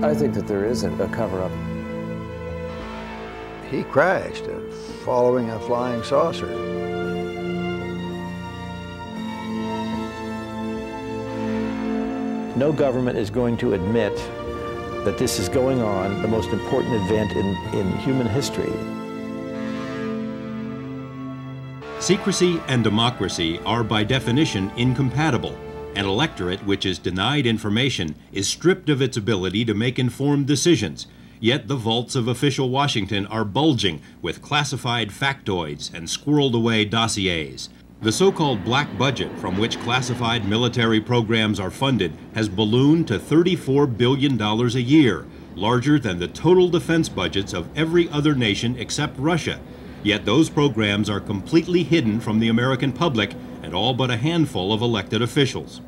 I think that there is a cover-up. He crashed following a flying saucer. No government is going to admit that this is going on, the most important event in human history. Secrecy and democracy are by definition incompatible. An electorate which is denied information is stripped of its ability to make informed decisions. Yet the vaults of official Washington are bulging with classified factoids and squirreled away dossiers. The so-called black budget from which classified military programs are funded has ballooned to $34 billion a year, larger than the total defense budgets of every other nation except Russia. Yet those programs are completely hidden from the American public and all but a handful of elected officials.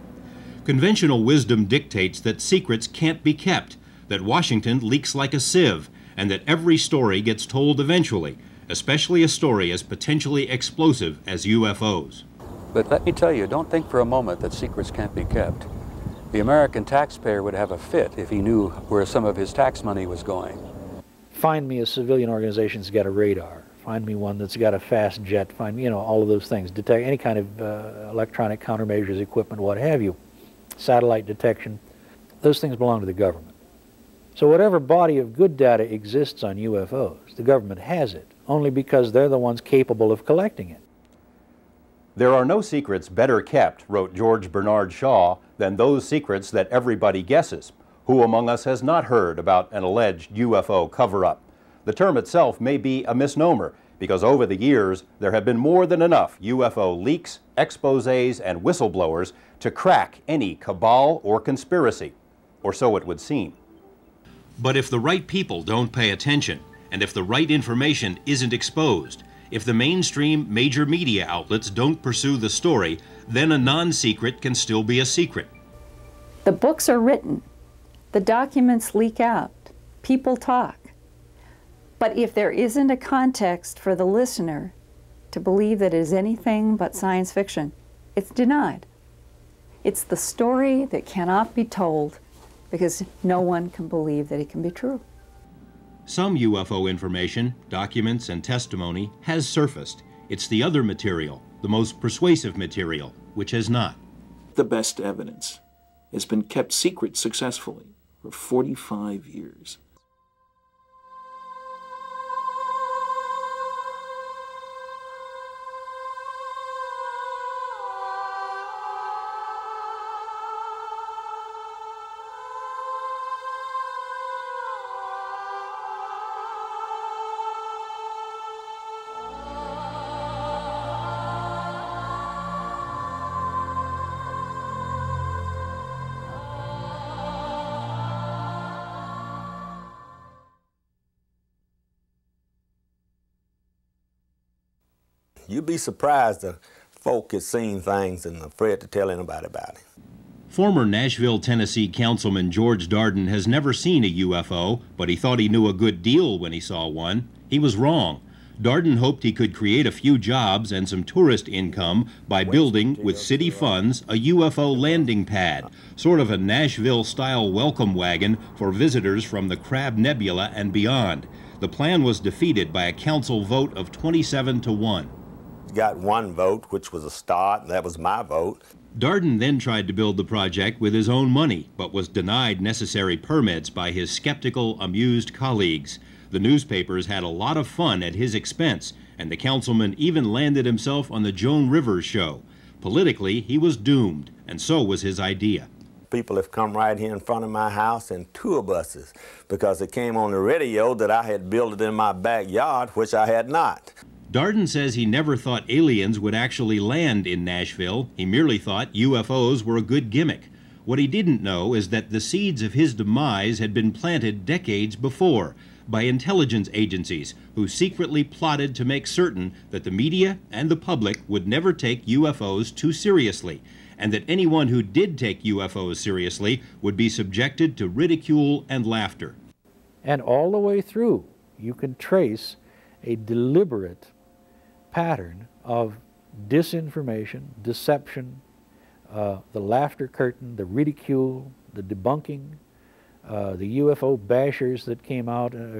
Conventional wisdom dictates that secrets can't be kept, that Washington leaks like a sieve, and that every story gets told eventually, especially a story as potentially explosive as UFOs. But let me tell you, don't think for a moment that secrets can't be kept. The American taxpayer would have a fit if he knew where some of his tax money was going. Find me a civilian organization that's got a radar. Find me one that's got a fast jet. Find me, all of those things. Detect any kind of electronic countermeasures, equipment, what have you. Satellite detection. Those things belong to the government. So whatever body of good data exists on UFOs, the government has it, only because they're the ones capable of collecting it. There are no secrets better kept, wrote George Bernard Shaw, than those secrets that everybody guesses. Who among us has not heard about an alleged UFO cover-up? The term itself may be a misnomer, because over the years there have been more than enough UFO leaks, exposés, and whistleblowers to crack any cabal or conspiracy, or so it would seem. But if the right people don't pay attention, and if the right information isn't exposed, if the mainstream major media outlets don't pursue the story, then a non-secret can still be a secret. The books are written, the documents leak out, people talk. But if there isn't a context for the listener to believe that it is anything but science fiction, it's denied. It's the story that cannot be told because no one can believe that it can be true. Some UFO information, documents, and testimony has surfaced. It's the other material, the most persuasive material, which has not. The best evidence has been kept secret successfully for 45 years. You'd be surprised that folk has seen things and afraid to tell anybody about it. Former Nashville, Tennessee Councilman George Darden has never seen a UFO, but he thought he knew a good deal when he saw one. He was wrong. Darden hoped he could create a few jobs and some tourist income by building, with city funds, a UFO landing pad, sort of a Nashville-style welcome wagon for visitors from the Crab Nebula and beyond. The plan was defeated by a council vote of 27-1. Got one vote, which was a start, and that was my vote. Darden then tried to build the project with his own money, but was denied necessary permits by his skeptical, amused colleagues. The newspapers had a lot of fun at his expense, and the councilman even landed himself on the Joan Rivers show. Politically, he was doomed, and so was his idea. People have come right here in front of my house in tour buses because it came on the radio that I had built it in my backyard, which I had not. Darden says he never thought aliens would actually land in Nashville. He merely thought UFOs were a good gimmick. What he didn't know is that the seeds of his demise had been planted decades before by intelligence agencies who secretly plotted to make certain that the media and the public would never take UFOs too seriously, and that anyone who did take UFOs seriously would be subjected to ridicule and laughter. And all the way through, you can trace a deliberate pattern of disinformation, deception, the laughter curtain, the ridicule, the debunking, The UFO bashers that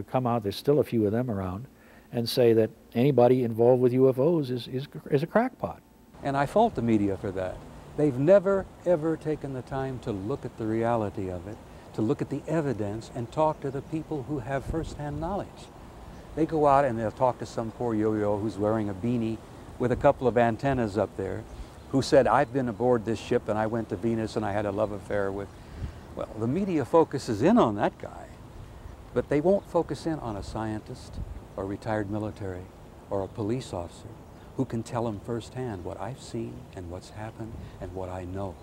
come out, there's still a few of them around, and say that anybody involved with UFOs is a crackpot. And I fault the media for that. They've never, ever taken the time to look at the reality of it, to look at the evidence and talk to the people who have firsthand knowledge. They go out and they'll talk to some poor yo-yo who's wearing a beanie with a couple of antennas up there, who said, I've been aboard this ship and I went to Venus and I had a love affair with. Well, the media focuses in on that guy, but they won't focus in on a scientist or retired military or a police officer who can tell them firsthand what I've seen and what's happened and what I know.